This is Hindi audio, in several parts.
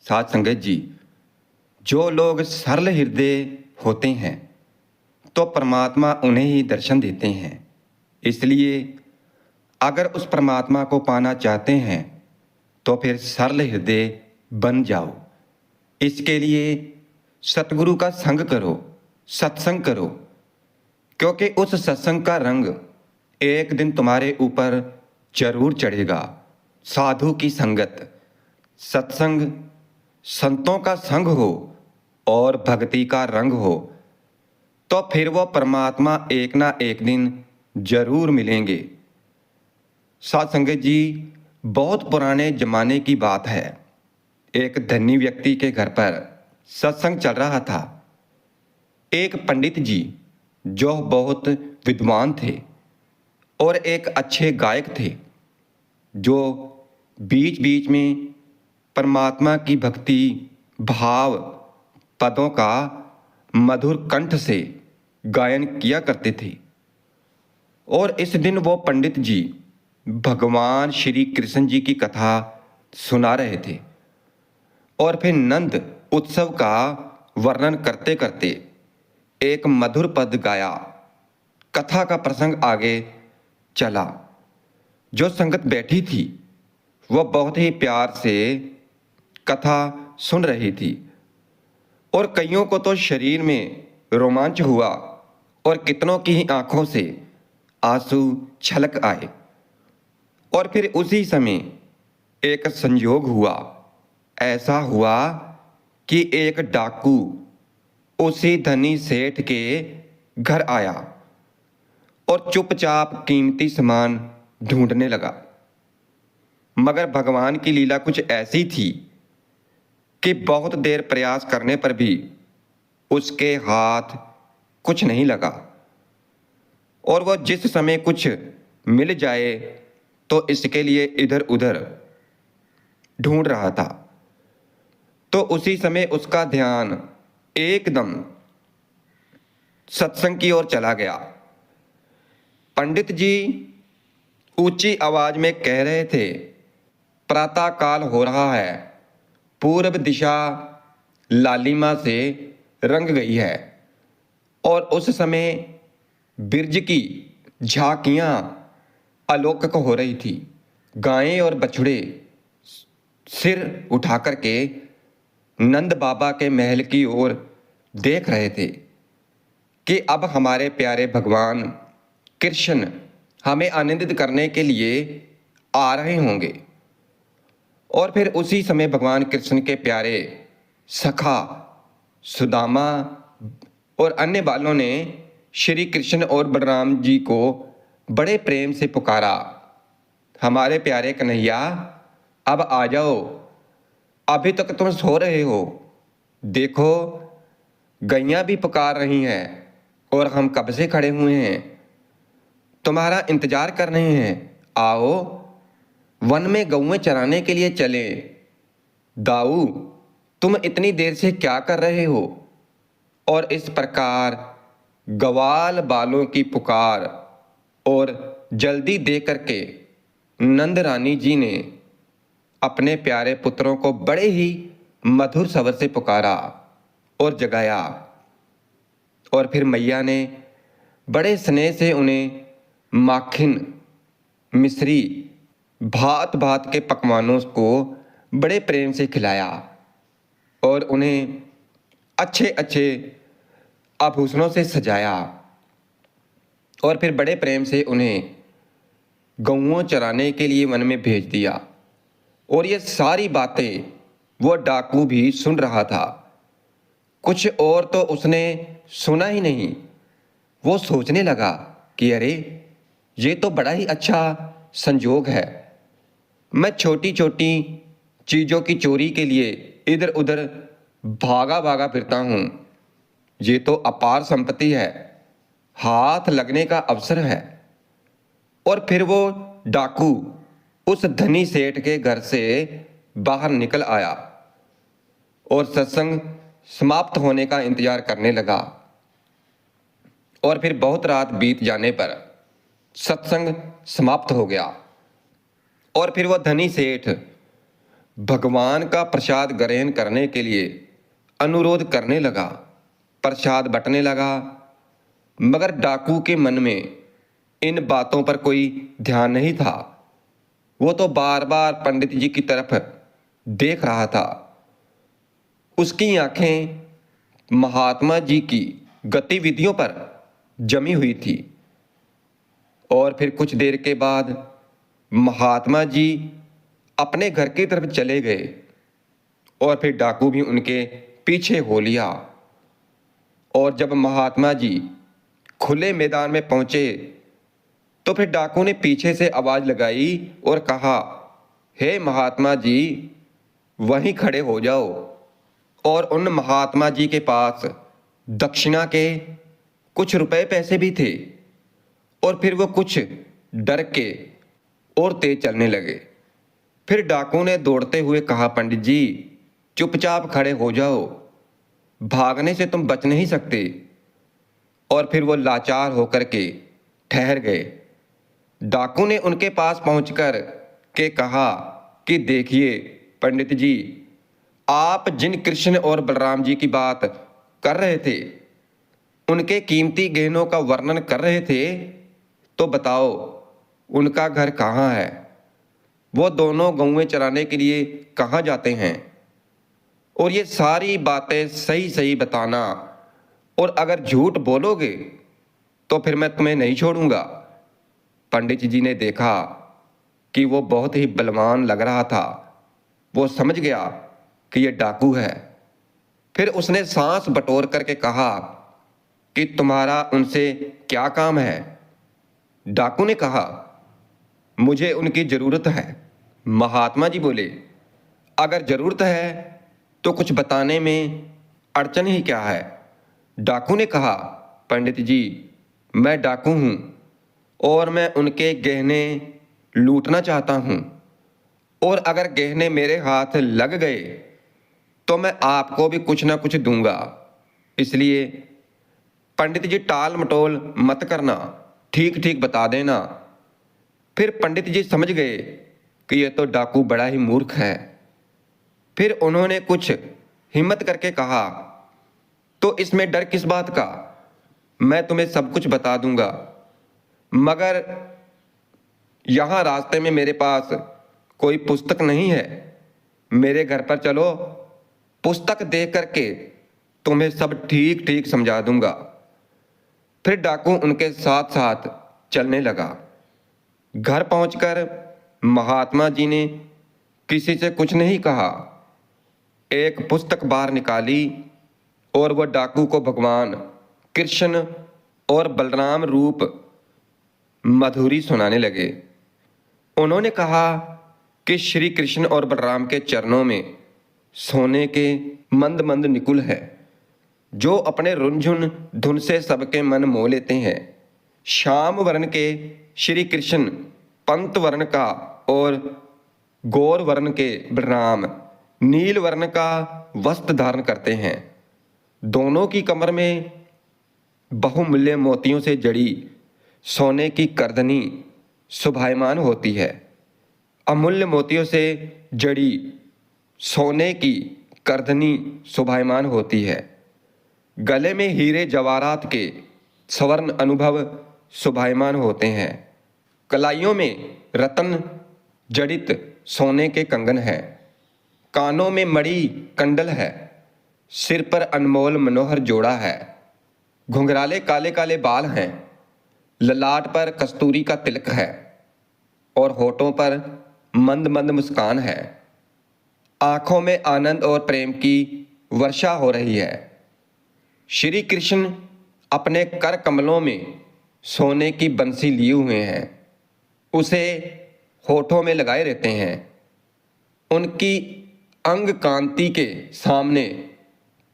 साध संगत जी, जो लोग सरल हृदय होते हैं तो परमात्मा उन्हें ही दर्शन देते हैं। इसलिए अगर उस परमात्मा को पाना चाहते हैं तो फिर सरल हृदय बन जाओ। इसके लिए सतगुरु का संग करो, सत्संग करो, क्योंकि उस सत्संग का रंग एक दिन तुम्हारे ऊपर जरूर चढ़ेगा। साधु की संगत, सत्संग, संतों का संग हो और भक्ति का रंग हो तो फिर वो परमात्मा एक ना एक दिन जरूर मिलेंगे। साध संगत जी, बहुत पुराने जमाने की बात है। एक धनी व्यक्ति के घर पर सत्संग चल रहा था। एक पंडित जी जो बहुत विद्वान थे और एक अच्छे गायक थे, जो बीच बीच में परमात्मा की भक्ति भाव पदों का मधुर कंठ से गायन किया करते थे। और इस दिन वो पंडित जी भगवान श्री कृष्ण जी की कथा सुना रहे थे और फिर नंद उत्सव का वर्णन करते करते एक मधुर पद गाया। कथा का प्रसंग आगे चला। जो संगत बैठी थी वह बहुत ही प्यार से कथा सुन रही थी और कईयों को तो शरीर में रोमांच हुआ और कितनों की ही आंखों से आंसू छलक आए। और फिर उसी समय एक संयोग हुआ। ऐसा हुआ कि एक डाकू उसी धनी सेठ के घर आया और चुपचाप कीमती सामान ढूंढने लगा। मगर भगवान की लीला कुछ ऐसी थी कि बहुत देर प्रयास करने पर भी उसके हाथ कुछ नहीं लगा और वह जिस समय कुछ मिल जाए तो इसके लिए इधर उधर ढूंढ रहा था। तो उसी समय उसका ध्यान एकदम सत्संग की ओर चला गया। पंडित जी ऊंची आवाज में कह रहे थे, प्रातः काल हो रहा है, पूर्व दिशा लालिमा से रंग गई है और उस समय बिरज की झांकियां अलौकिक हो रही थी। गायें और बछड़े सिर उठा करके नंद बाबा के महल की ओर देख रहे थे कि अब हमारे प्यारे भगवान कृष्ण हमें आनंदित करने के लिए आ रहे होंगे। और फिर उसी समय भगवान कृष्ण के प्यारे सखा सुदामा और अन्य बालों ने श्री कृष्ण और बलराम जी को बड़े प्रेम से पुकारा, हमारे प्यारे कन्हैया अब आ जाओ, अभी तक तुम सो रहे हो। देखो गैया भी पुकार रही हैं और हम कब से खड़े हुए हैं, तुम्हारा इंतजार कर रहे हैं। आओ वन में गौएं चराने के लिए चले। दाऊ तुम इतनी देर से क्या कर रहे हो? और इस प्रकार ग्वाल बालों की पुकार और जल्दी दे करके नंद रानी जी ने अपने प्यारे पुत्रों को बड़े ही मधुर स्वर से पुकारा और जगाया। और फिर मैया ने बड़े स्नेह से उन्हें माखन, मिश्री, भात भात के पकवानों को बड़े प्रेम से खिलाया और उन्हें अच्छे अच्छे आभूषणों से सजाया और फिर बड़े प्रेम से उन्हें गौओं चराने के लिए वन में भेज दिया। और ये सारी बातें वो डाकू भी सुन रहा था। कुछ और तो उसने सुना ही नहीं। वो सोचने लगा कि अरे ये तो बड़ा ही अच्छा संयोग है। मैं छोटी छोटी चीज़ों की चोरी के लिए इधर उधर भागा भागा फिरता हूँ। ये तो अपार संपत्ति है, हाथ लगने का अवसर है। और फिर वो डाकू उस धनी सेठ के घर से बाहर निकल आया और सत्संग समाप्त होने का इंतजार करने लगा। और फिर बहुत रात बीत जाने पर सत्संग समाप्त हो गया और फिर वह धनी सेठ भगवान का प्रसाद ग्रहण करने के लिए अनुरोध करने लगा। प्रसाद बंटने लगा, मगर डाकू के मन में इन बातों पर कोई ध्यान नहीं था। वो तो बार बार पंडित जी की तरफ देख रहा था। उसकी आंखें महात्मा जी की गतिविधियों पर जमी हुई थी। और फिर कुछ देर के बाद महात्मा जी अपने घर की तरफ चले गए और फिर डाकू भी उनके पीछे हो लिया। और जब महात्मा जी खुले मैदान में पहुंचे तो फिर डाकू ने पीछे से आवाज लगाई और कहा, हे महात्मा जी, वहीं खड़े हो जाओ। और उन महात्मा जी के पास दक्षिणा के कुछ रुपए पैसे भी थे। और फिर वो कुछ डर के और तेज चलने लगे। फिर डाकू ने दौड़ते हुए कहा, पंडित जी, चुपचाप खड़े हो जाओ, भागने से तुम बच नहीं सकते। और फिर वो लाचार होकर के ठहर गए। डाकू ने उनके पास पहुंचकर के कहा कि देखिए पंडित जी, आप जिन कृष्ण और बलराम जी की बात कर रहे थे, उनके कीमती गहनों का वर्णन कर रहे थे, तो बताओ उनका घर कहाँ है? वो दोनों गौएं चराने के लिए कहाँ जाते हैं? और ये सारी बातें सही सही बताना, और अगर झूठ बोलोगे तो फिर मैं तुम्हें नहीं छोड़ूंगा। पंडित जी ने देखा कि वो बहुत ही बलवान लग रहा था। वो समझ गया कि ये डाकू है। फिर उसने सांस बटोर करके कहा कि तुम्हारा उनसे क्या काम है? डाकू ने कहा, मुझे उनकी जरूरत है। महात्मा जी बोले, अगर जरूरत है तो कुछ बताने में अड़चन ही क्या है? डाकू ने कहा, पंडित जी, मैं डाकू हूं और मैं उनके गहने लूटना चाहता हूं, और अगर गहने मेरे हाथ लग गए तो मैं आपको भी कुछ ना कुछ दूंगा। इसलिए पंडित जी टाल मटोल मत करना, ठीक ठीक बता देना। फिर पंडित जी समझ गए कि यह तो डाकू बड़ा ही मूर्ख है। फिर उन्होंने कुछ हिम्मत करके कहा, तो इसमें डर किस बात का? मैं तुम्हें सब कुछ बता दूंगा, मगर यहां रास्ते में मेरे पास कोई पुस्तक नहीं है। मेरे घर पर चलो, पुस्तक देख करके तुम्हें सब ठीक ठीक समझा दूंगा। फिर डाकू उनके साथ साथ चलने लगा। घर पहुंचकर महात्मा जी ने किसी से कुछ नहीं कहा। एक पुस्तक बाहर निकाली और वह डाकू को भगवान कृष्ण और बलराम रूप मधुरी सुनाने लगे। उन्होंने कहा कि श्री कृष्ण और बलराम के चरणों में सोने के मंद मंद निकुल है, जो अपने रुनझुन धुन से सबके मन मोह लेते हैं। श्याम वर्ण के श्री कृष्ण पंत वर्ण का और गौर वर्ण के बलराम नील वर्ण का वस्त्र धारण करते हैं। दोनों की कमर में बहुमूल्य मोतियों से जड़ी सोने की करदनी शोभायमान होती है। अमूल्य मोतियों से जड़ी सोने की करदनी शोभायमान होती है। गले में हीरे जवाहरात के स्वर्ण अनुभव शोभायमान होते हैं। कलाइयों में रत्न जड़ित सोने के कंगन हैं। कानों में मणि कंडल है। सिर पर अनमोल मनोहर जोड़ा है। घुंघराले काले काले बाल हैं। ललाट पर कस्तूरी का तिलक है और होठों पर मंद मंद मुस्कान है। आंखों में आनंद और प्रेम की वर्षा हो रही है। श्री कृष्ण अपने कर कमलों में सोने की बंसी लिए हुए हैं, उसे होठों में लगाए रहते हैं। उनकी अंग कांति के सामने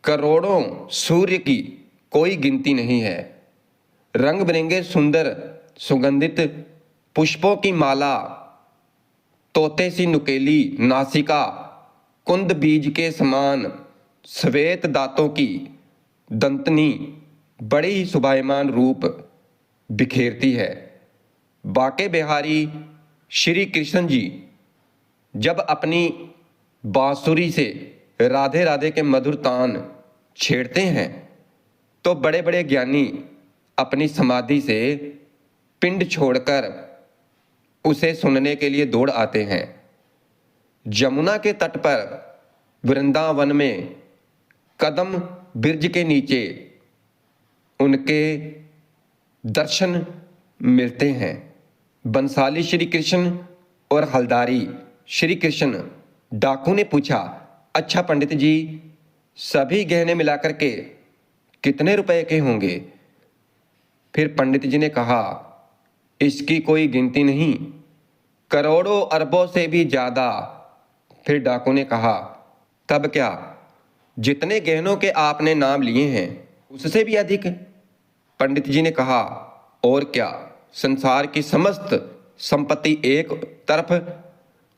करोड़ों सूर्य की कोई गिनती नहीं है। रंग बिरंगे सुंदर सुगंधित पुष्पों की माला, तोते सी नुकेली नासिका, कुंद बीज के समान श्वेत दांतों की दंतनी बड़ी ही शोभायमान रूप बिखेरती है। बाके बिहारी श्री कृष्ण जी जब अपनी बांसुरी से राधे राधे के मधुर तान छेड़ते हैं तो बड़े बड़े ज्ञानी अपनी समाधि से पिंड छोड़कर उसे सुनने के लिए दौड़ आते हैं। जमुना के तट पर वृंदावन में कदम बिरज के नीचे उनके दर्शन मिलते हैं। बंसाली श्री कृष्ण और हलदारी श्री कृष्ण। डाकू ने पूछा, अच्छा पंडित जी, सभी गहने मिलाकर के कितने रुपए के होंगे? फिर पंडित जी ने कहा, इसकी कोई गिनती नहीं, करोड़ों अरबों से भी ज्यादा। फिर डाकू ने कहा, तब क्या, जितने गहनों के आपने नाम लिए हैं उससे भी अधिक? पंडित जी ने कहा, और क्या, संसार की समस्त संपत्ति एक तरफ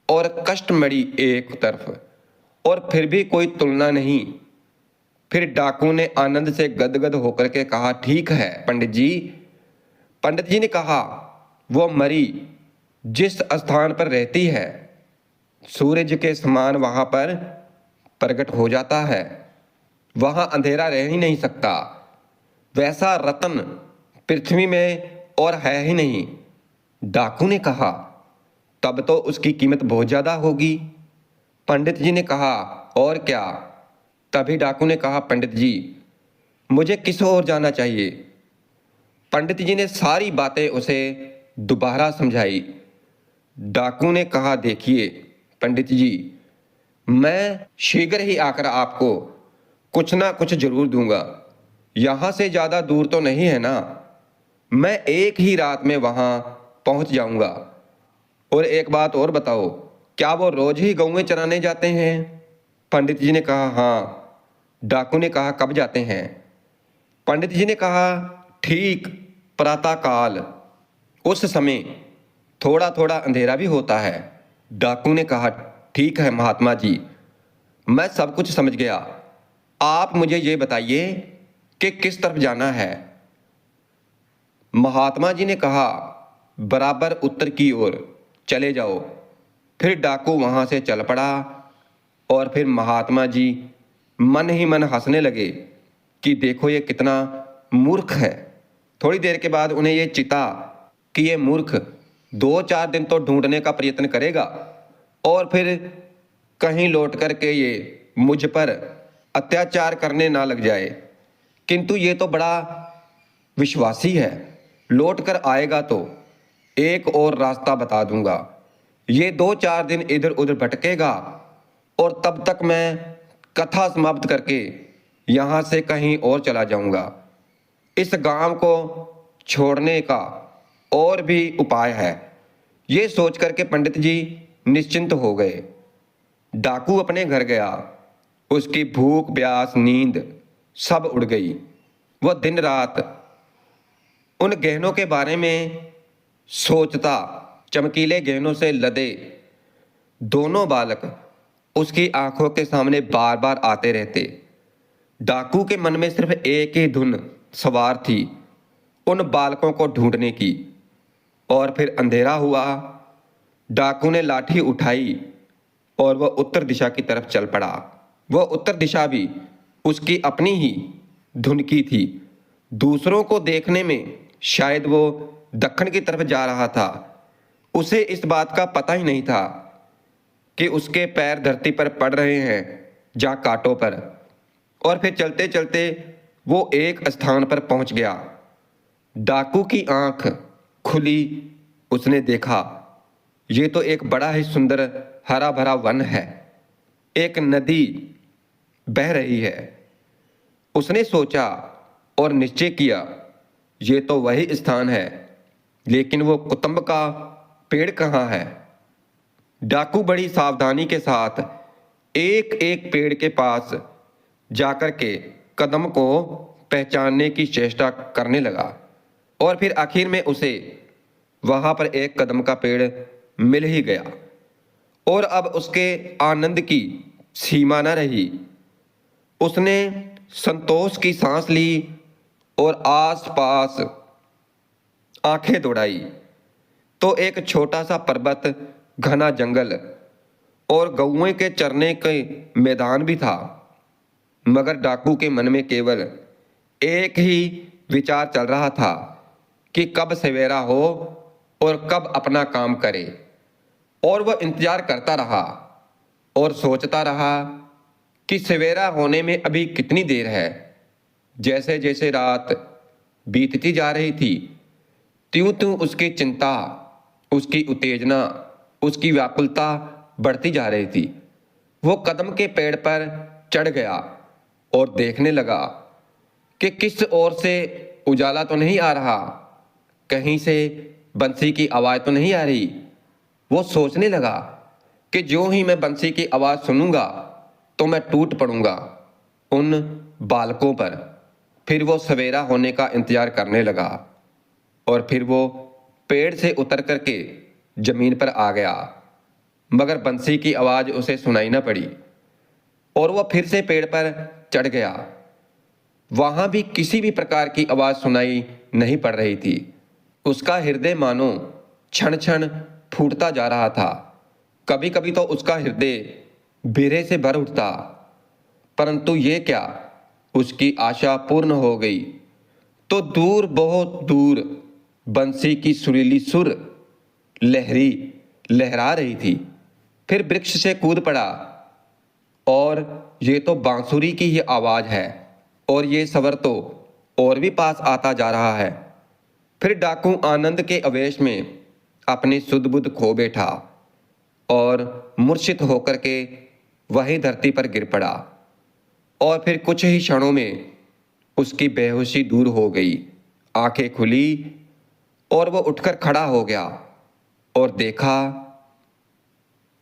और कष्टमणि एक तरफ, और फिर भी कोई तुलना नहीं। फिर डाकू ने आनंद से गदगद होकर के कहा, ठीक है पंडित जी। पंडित जी ने कहा, वो मरी जिस स्थान पर रहती है सूरज के समान वहां पर प्रकट हो जाता है, वहां अंधेरा रह ही नहीं सकता। वैसा रतन पृथ्वी में और है ही नहीं। डाकू ने कहा, तब तो उसकी कीमत बहुत ज्यादा होगी। पंडित जी ने कहा, और क्या? तभी डाकू ने कहा, पंडित जी, मुझे किस ओर जाना चाहिए? पंडित जी ने सारी बातें उसे दोबारा समझाई। डाकू ने कहा, देखिए पंडित जी, मैं शीघ्र ही आकर आपको कुछ ना कुछ जरूर दूंगा। यहां से ज्यादा दूर तो नहीं है ना, मैं एक ही रात में वहां पहुंच जाऊंगा। और एक बात और बताओ, क्या वो रोज ही गौएं चराने जाते हैं? पंडित जी ने कहा, हाँ। डाकू ने कहा, कब जाते हैं? पंडित जी ने कहा, ठीक प्रातःकाल, उस समय थोड़ा थोड़ा अंधेरा भी होता है। डाकू ने कहा, ठीक है महात्मा जी, मैं सब कुछ समझ गया। आप मुझे ये बताइए कि किस तरफ जाना है? महात्मा जी ने कहा, बराबर उत्तर की ओर चले जाओ। फिर डाकू वहां से चल पड़ा और फिर महात्मा जी मन ही मन हंसने लगे कि देखो ये कितना मूर्ख है। थोड़ी देर के बाद उन्हें ये चिता कि ये मूर्ख 2-4 दिन तो ढूंढने का प्रयत्न करेगा और फिर कहीं लौट करके ये मुझ पर अत्याचार करने ना लग जाए। किंतु ये तो बड़ा विश्वासी है, लौट कर आएगा तो एक और रास्ता बता दूंगा। ये 2-4 दिन इधर उधर भटकेगा और तब तक मैं कथा समाप्त करके यहाँ से कहीं और चला जाऊंगा। इस गांव को छोड़ने का और भी उपाय है। ये सोच करके पंडित जी निश्चिंत हो गए। डाकू अपने घर गया। उसकी भूख प्यास नींद सब उड़ गई। वह दिन रात उन गहनों के बारे में सोचता। चमकीले गहनों से लदे दोनों बालक उसकी आंखों के सामने बार बार आते रहते। डाकू के मन में सिर्फ एक ही धुन सवार थी, उन बालकों को ढूंढने की। और फिर अंधेरा हुआ। डाकू ने लाठी उठाई और वह उत्तर दिशा की तरफ चल पड़ा। वह उत्तर दिशा भी उसकी अपनी ही धुन की थी। दूसरों को देखने में शायद वो दक्षिण की तरफ जा रहा था। उसे इस बात का पता ही नहीं था कि उसके पैर धरती पर पड़ रहे हैं जहाँ कांटों पर। और फिर चलते चलते वो एक स्थान पर पहुंच गया। डाकू की आंख खुली। उसने देखा ये तो एक बड़ा ही सुंदर हरा भरा वन है। एक नदी बह रही है। उसने सोचा और निश्चय किया ये तो वही स्थान है, लेकिन वो कुतुम्ब का पेड़ कहाँ है? डाकू बड़ी सावधानी के साथ एक एक पेड़ के पास जाकर के कदम को पहचानने की चेष्टा करने लगा। और फिर आखिर में उसे वहां पर एक कदम का पेड़ मिल ही गया। और अब उसके आनंद की सीमा न रही। उसने संतोष की सांस ली और आसपास आंखें दौड़ाई तो एक छोटा सा पर्वत, घना जंगल और गौएं के चरने के मैदान भी था। मगर डाकू के मन में केवल एक ही विचार चल रहा था कि कब सवेरा हो और कब अपना काम करे। और वह इंतजार करता रहा और सोचता रहा कि सवेरा होने में अभी कितनी देर है। जैसे जैसे रात बीतती जा रही थी, त्यों त्यों उसकी चिंता, उसकी उत्तेजना, उसकी व्याकुलता बढ़ती जा रही थी। वो कदम के पेड़ पर चढ़ गया और देखने लगा कि किस ओर से उजाला तो नहीं आ रहा, कहीं से बंसी की आवाज़ तो नहीं आ रही। वो सोचने लगा कि जो ही मैं बंसी की आवाज़ सुनूंगा तो मैं टूट पड़ूंगा उन बालकों पर। फिर वो सवेरा होने का इंतजार करने लगा और फिर वो पेड़ से उतर करके जमीन पर आ गया, मगर बंसी की आवाज़ उसे सुनाई न पड़ी और वह फिर से पेड़ पर चढ़ गया। वहां भी किसी भी प्रकार की आवाज़ सुनाई नहीं पड़ रही थी। उसका हृदय मानो क्षण क्षण फूटता जा रहा था। कभी कभी तो उसका हृदय बीरे से भर उठता, परंतु ये क्या, उसकी आशा पूर्ण हो गई तो दूर, बहुत दूर बंसी की सुरीली सुर लहरा रही थी। फिर वृक्ष से कूद पड़ा और ये तो बांसुरी की ही आवाज़ है और ये स्वर तो और भी पास आता जा रहा है। फिर डाकू आनंद के आवेश में अपनी सुध बुध खो बैठा और मूर्छित होकर के वहीं धरती पर गिर पड़ा और फिर कुछ ही क्षणों में उसकी बेहोशी दूर हो गई। आंखें खुली और वह उठकर खड़ा हो गया और देखा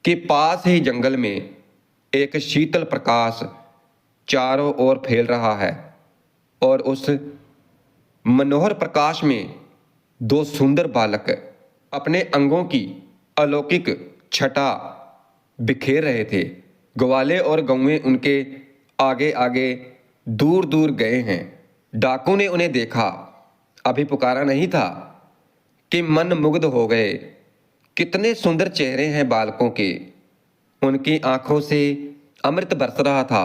कि पास ही जंगल में एक शीतल प्रकाश चारों ओर फैल रहा है और उस मनोहर प्रकाश में दो सुंदर बालक अपने अंगों की अलौकिक छटा बिखेर रहे थे। ग्वाले और गौएं उनके आगे आगे दूर दूर गए हैं। डाकू ने उन्हें देखा, अभी पुकारा नहीं था कि मन मुग्ध हो गए। कितने सुंदर चेहरे हैं बालकों के, उनकी आंखों से अमृत बरस रहा था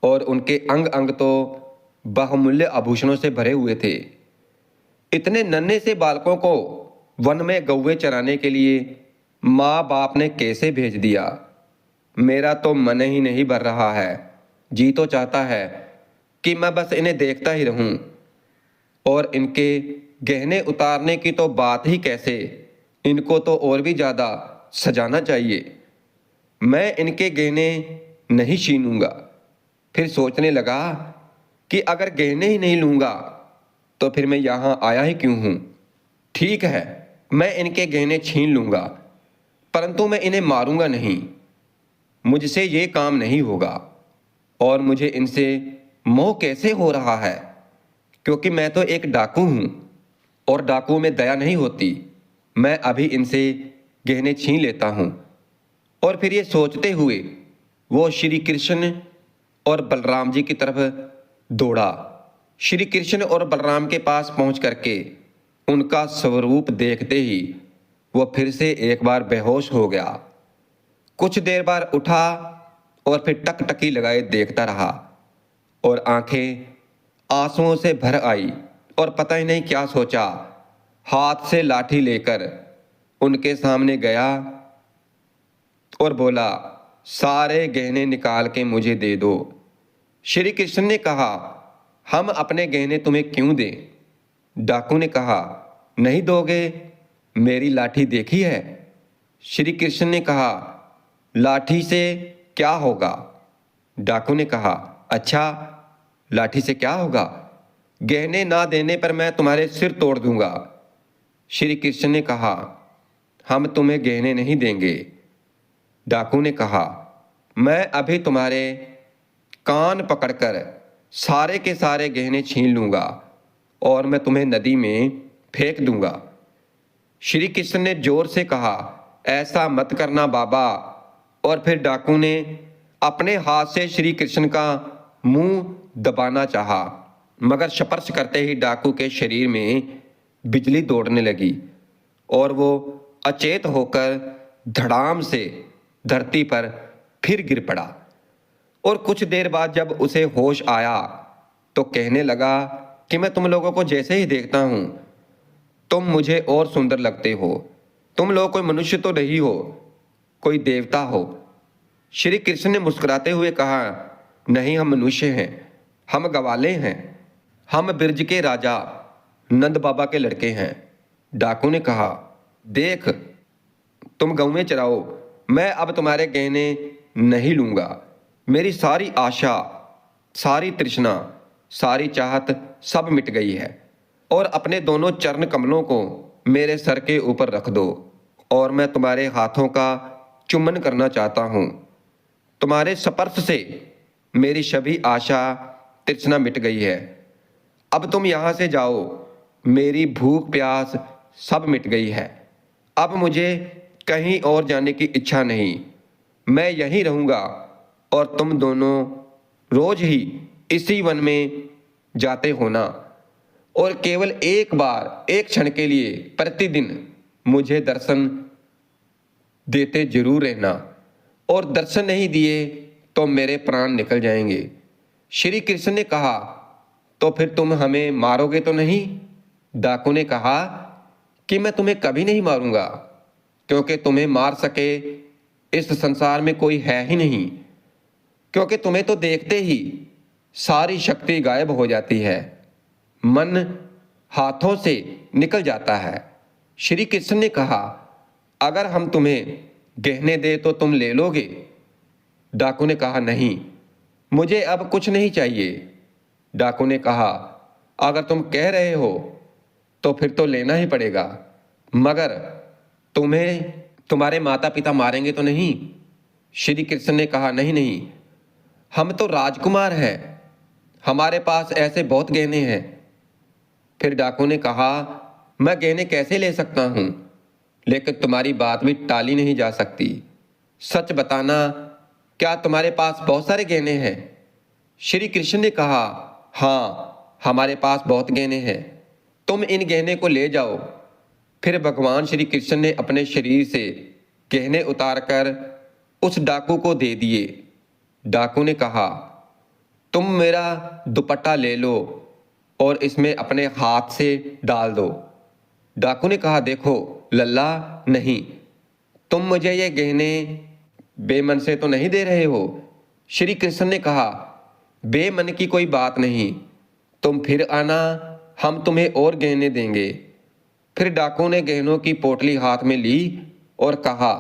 और उनके अंग अंग तो बहुमूल्य आभूषणों से भरे हुए थे। इतने नन्हे से बालकों को वन में गौवे चराने के लिए माँ बाप ने कैसे भेज दिया। मेरा तो मन ही नहीं भर रहा है। जी तो चाहता है कि मैं बस इन्हें देखता ही रहूं। और इनके गहने उतारने की तो बात ही कैसे, इनको तो और भी ज़्यादा सजाना चाहिए। मैं इनके गहने नहीं छीनूंगा। फिर सोचने लगा कि अगर गहने ही नहीं लूँगा तो फिर मैं यहाँ आया ही क्यों हूँ। ठीक है, मैं इनके गहने छीन लूँगा, परंतु मैं इन्हें मारूंगा नहीं। मुझसे ये काम नहीं होगा। और मुझे इनसे मोह कैसे हो रहा है, क्योंकि मैं तो एक डाकू हूँ और डाकू में दया नहीं होती। मैं अभी इनसे गहने छीन लेता हूँ। और फिर ये सोचते हुए वो श्री कृष्ण और बलराम जी की तरफ दौड़ा। श्री कृष्ण और बलराम के पास पहुँच करके उनका स्वरूप देखते ही वो फिर से एक बार बेहोश हो गया। कुछ देर बाद उठा और फिर टकटकी लगाए देखता रहा और आंखें आंसुओं से भर आई और पता ही नहीं क्या सोचा। हाथ से लाठी लेकर उनके सामने गया और बोला, सारे गहने निकाल के मुझे दे दो। श्री कृष्ण ने कहा, हम अपने गहने तुम्हें क्यों दें। डाकू ने कहा, नहीं दोगे, मेरी लाठी देखी है। श्री कृष्ण ने कहा, लाठी से क्या होगा। डाकू ने कहा, अच्छा, लाठी से क्या होगा, गहने ना देने पर मैं तुम्हारे सिर तोड़ दूंगा। श्री कृष्ण ने कहा, हम तुम्हें गहने नहीं देंगे। डाकू ने कहा, मैं अभी तुम्हारे कान पकड़कर सारे के सारे गहने छीन लूंगा और मैं तुम्हें नदी में फेंक दूंगा। श्री कृष्ण ने जोर से कहा, ऐसा मत करना बाबा। और फिर डाकू ने अपने हाथ से श्री कृष्ण का मुंह दबाना चाहा, मगर स्पर्श करते ही डाकू के शरीर में बिजली दौड़ने लगी और वो अचेत होकर धड़ाम से धरती पर फिर गिर पड़ा और कुछ देर बाद जब उसे होश आया तो कहने लगा कि मैं तुम लोगों को जैसे ही देखता हूं तुम मुझे और सुंदर लगते हो। तुम लोग कोई मनुष्य तो नहीं हो, कोई देवता हो। श्री कृष्ण ने मुस्कुराते हुए कहा, नहीं, हम मनुष्य हैं, हम गवाले हैं, हम ब्रज के राजा नंद बाबा के लड़के हैं। डाकू ने कहा, देख, तुम गौवें चराओ, मैं अब तुम्हारे गहने नहीं लूंगा। मेरी सारी आशा, सारी तृष्णा, सारी चाहत सब मिट गई है और अपने दोनों चरण कमलों को मेरे सर के ऊपर रख दो और मैं तुम्हारे हाथों का चुम्बन करना चाहता हूँ। तुम्हारे स्पर्श से मेरी सभी आशा तृष्णा मिट गई है। अब तुम यहाँ से जाओ, मेरी भूख प्यास सब मिट गई है। अब मुझे कहीं और जाने की इच्छा नहीं, मैं यहीं रहूँगा और तुम दोनों रोज ही इसी वन में जाते होना और केवल एक बार, एक क्षण के लिए प्रतिदिन मुझे दर्शन देते जरूर रहना और दर्शन नहीं दिए तो मेरे प्राण निकल जाएंगे। श्री कृष्ण ने कहा, तो फिर तुम हमें मारोगे तो नहीं? डाकू ने कहा कि मैं तुम्हें कभी नहीं मारूंगा, क्योंकि तुम्हें मार सके इस संसार में कोई है ही नहीं, क्योंकि तुम्हें तो देखते ही सारी शक्ति गायब हो जाती है, मन हाथों से निकल जाता है। श्री कृष्ण ने कहा, अगर हम तुम्हें गहने दे तो तुम ले लोगे? डाकू ने कहा, नहीं, मुझे अब कुछ नहीं चाहिए। डाकू ने कहा, अगर तुम कह रहे हो तो फिर तो लेना ही पड़ेगा, मगर तुम्हें तुम्हारे माता पिता मारेंगे तो नहीं? श्री कृष्ण ने कहा, नहीं नहीं, हम तो राजकुमार हैं, हमारे पास ऐसे बहुत गहने हैं। फिर डाकू ने कहा, मैं गहने कैसे ले सकता हूं, लेकिन तुम्हारी बात भी टाली नहीं जा सकती। सच बताना, क्या तुम्हारे पास बहुत सारे गहने हैं? श्री कृष्ण ने कहा, हाँ, हमारे पास बहुत गहने हैं, तुम इन गहने को ले जाओ। फिर भगवान श्री कृष्ण ने अपने शरीर से गहने उतारकर उस डाकू को दे दिए। डाकू ने कहा, तुम मेरा दुपट्टा ले लो और इसमें अपने हाथ से डाल दो। डाकू ने कहा, देखो लल्ला, नहीं, तुम मुझे ये गहने बेमन से तो नहीं दे रहे हो? श्री कृष्ण ने कहा, बेमन की कोई बात नहीं, तुम फिर आना, हम तुम्हें और गहने देंगे। फिर डाकू ने गहनों की पोटली हाथ में ली और कहा,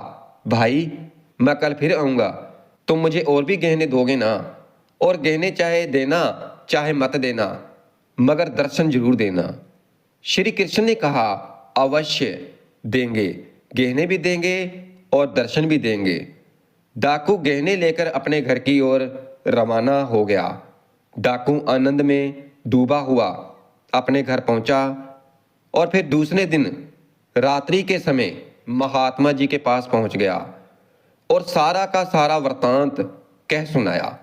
भाई, मैं कल फिर आऊँगा, तुम मुझे और भी गहने दोगे ना? और गहने चाहे देना चाहे मत देना, मगर दर्शन जरूर देना। श्री कृष्ण ने कहा, अवश्य देंगे, गहने भी देंगे और दर्शन भी देंगे। डाकू गहने लेकर अपने घर की ओर रवाना हो गया। डाकू आनंद में डूबा हुआ अपने घर पहुंचा और फिर दूसरे दिन रात्रि के समय महात्मा जी के पास पहुंच गया और सारा का सारा वृतांत कह सुनाया।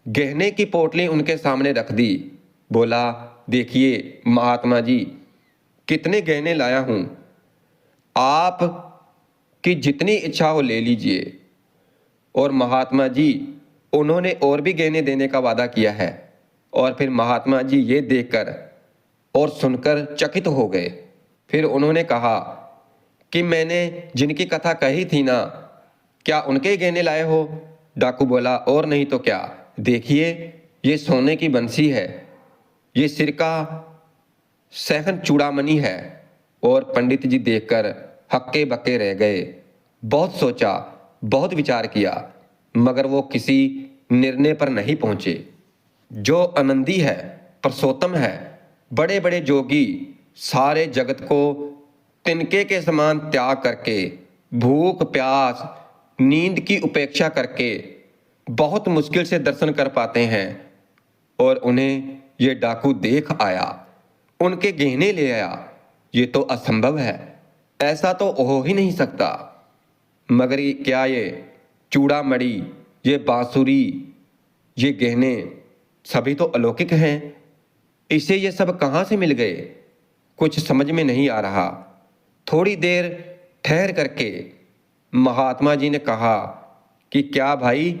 गहने की पोटली उनके सामने रख दी। बोला, देखिए महात्मा जी, कितने गहने लाया हूं, आप की जितनी इच्छा हो ले लीजिए। और महात्मा जी, उन्होंने और भी गहने देने का वादा किया है। और फिर महात्मा जी ये देखकर और सुनकर चकित हो गए। फिर उन्होंने कहा कि मैंने जिनकी कथा कही थी ना, क्या उनके गहने लाए हो? डाकू बोला, और नहीं तो क्या, देखिए ये सोने की बंसी है, ये सिर का सहन चूड़ामणि है। और पंडित जी देखकर हक्के बक्के रह गए। बहुत सोचा, बहुत विचार किया, मगर वो किसी निर्णय पर नहीं पहुंचे। जो आनंदी है, पुरुषोत्तम है, बड़े बड़े जोगी सारे जगत को तिनके के समान त्याग करके, भूख प्यास नींद की उपेक्षा करके बहुत मुश्किल से दर्शन कर पाते हैं, और उन्हें ये डाकू देख आया, उनके गहने ले आया। ये तो असंभव है, ऐसा तो हो ही नहीं सकता। मगर क्या ये चूड़ामणि, ये बांसुरी, ये गहने सभी तो अलौकिक हैं, इसे ये सब कहाँ से मिल गए? कुछ समझ में नहीं आ रहा। थोड़ी देर ठहर करके महात्मा जी ने कहा कि क्या भाई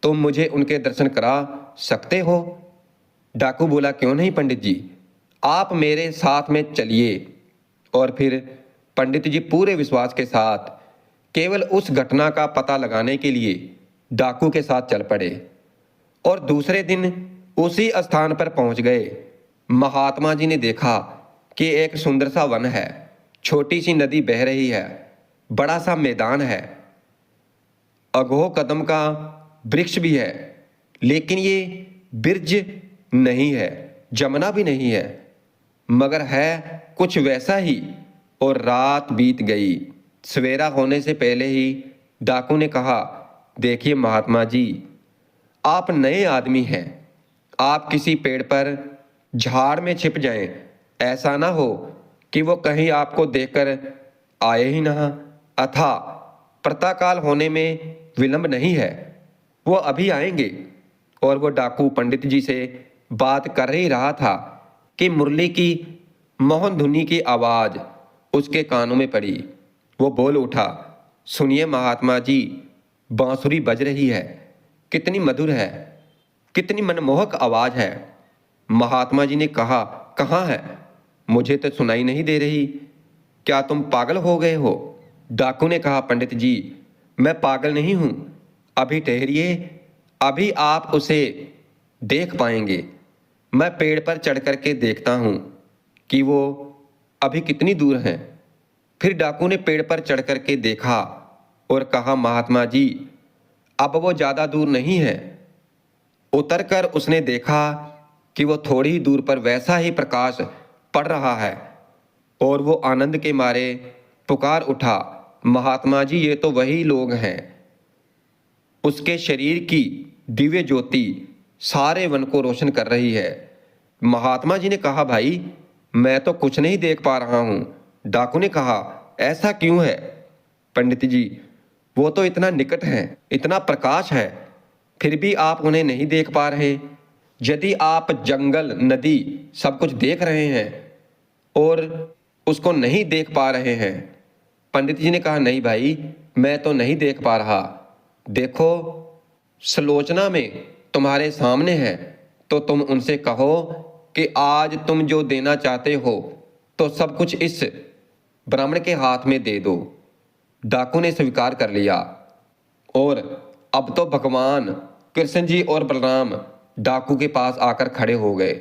तुम मुझे उनके दर्शन करा सकते हो? डाकू बोला, क्यों नहीं पंडित जी, आप मेरे साथ में चलिए। और फिर पंडित जी पूरे विश्वास के साथ केवल उस घटना का पता लगाने के लिए डाकू के साथ चल पड़े और दूसरे दिन उसी स्थान पर पहुंच गए। महात्मा जी ने देखा कि एक सुंदर सा वन है, छोटी सी नदी बह रही है, बड़ा सा मैदान है, अघो कदम का वृक्ष भी है, लेकिन ये बिरज नहीं है, जमुना भी नहीं है, मगर है कुछ वैसा ही। और रात बीत गई। सवेरा होने से पहले ही डाकू ने कहा, देखिए महात्मा जी, आप नए आदमी हैं, आप किसी पेड़ पर झाड़ में छिप जाएं, ऐसा ना हो कि वो कहीं आपको देखकर आए ही ना, अथा प्रातःकाल होने में विलंब नहीं है, वो अभी आएंगे। और वो डाकू पंडित जी से बात कर ही रहा था कि मुरली की मोहन धुनी की आवाज उसके कानों में पड़ी। वो बोल उठा, सुनिए महात्मा जी, बांसुरी बज रही है, कितनी मधुर है, कितनी मनमोहक आवाज है। महात्मा जी ने कहा, कहाँ है? मुझे तो सुनाई नहीं दे रही, क्या तुम पागल हो गए हो? डाकू ने कहा, पंडित जी, मैं पागल नहीं हूं, अभी ठहरिए, अभी आप उसे देख पाएंगे। मैं पेड़ पर चढ़ करके देखता हूं कि वो अभी कितनी दूर है। फिर डाकू ने पेड़ पर चढ़ करके देखा और कहा, महात्मा जी, अब वो ज्यादा दूर नहीं है। उतरकर उसने देखा कि वो थोड़ी ही दूर पर वैसा ही प्रकाश पड़ रहा है और वो आनंद के मारे पुकार उठा, महात्मा जी, ये तो वही लोग हैं। उसके शरीर की दिव्य ज्योति सारे वन को रोशन कर रही है। महात्मा जी ने कहा, भाई मैं तो कुछ नहीं देख पा रहा हूं। डाकू ने कहा, ऐसा क्यों है? पंडित जी, वो तो इतना निकट है, इतना प्रकाश है, फिर भी आप उन्हें नहीं देख पा रहे। यदि आप जंगल, नदी सब कुछ देख रहे हैं और उसको नहीं देख पा रहे हैं। पंडित जी ने कहा, नहीं भाई, मैं तो नहीं देख पा रहा। देखो, सलोचना में तुम्हारे सामने है, तो तुम उनसे कहो कि आज तुम जो देना चाहते हो तो सब कुछ इस ब्राह्मण के हाथ में दे दो। डाकू ने स्वीकार कर लिया और अब तो भगवान कृष्ण जी और बलराम डाकू के पास आकर खड़े हो गए।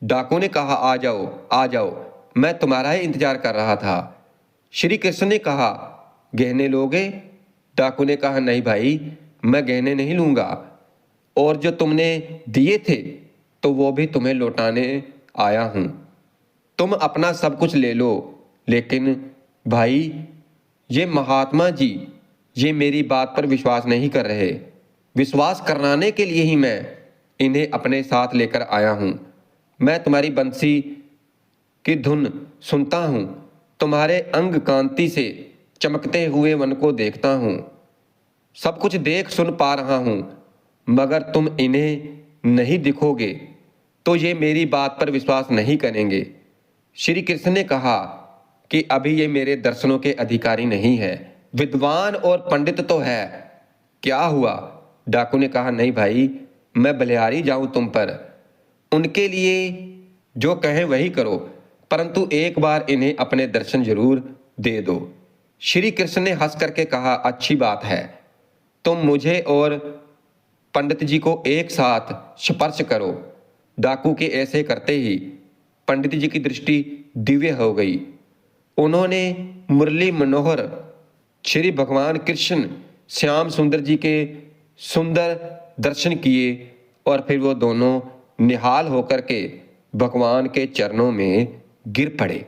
डाकू ने कहा, आ जाओ, आ जाओ, मैं तुम्हारा ही इंतजार कर रहा था। श्री कृष्ण ने कहा, गहने लोगे? डाकू ने कहा, नहीं भाई, मैं गहने नहीं लूंगा, और जो तुमने दिए थे तो वो भी तुम्हें लौटाने आया हूं। तुम अपना सब कुछ ले लो, लेकिन भाई ये महात्मा जी, ये मेरी बात पर विश्वास नहीं कर रहे। विश्वास कराने के लिए ही मैं इन्हें अपने साथ लेकर आया हूं। मैं तुम्हारी बंसी की धुन सुनता हूं, तुम्हारे अंग कांति से चमकते हुए वन को देखता हूं, सब कुछ देख सुन पा रहा हूं, मगर तुम इन्हें नहीं दिखोगे तो ये मेरी बात पर विश्वास नहीं करेंगे। श्री कृष्ण ने कहा कि अभी ये मेरे दर्शनों के अधिकारी नहीं है, विद्वान और पंडित तो है, क्या हुआ? डाकू ने कहा, नहीं भाई, मैं बलिहारी जाऊं तुम पर, उनके लिए जो कहें वही करो, परंतु एक बार इन्हें अपने दर्शन जरूर दे दो। श्री कृष्ण ने हंस करके कहा, अच्छी बात है, तुम मुझे और पंडित जी को एक साथ स्पर्श करो। डाकू के ऐसे करते ही पंडित जी की दृष्टि दिव्य हो गई। उन्होंने मुरली मनोहर श्री भगवान कृष्ण श्याम सुंदर जी के सुंदर दर्शन किए और फिर वो दोनों निहाल होकर के भगवान के चरणों में गिर पड़े।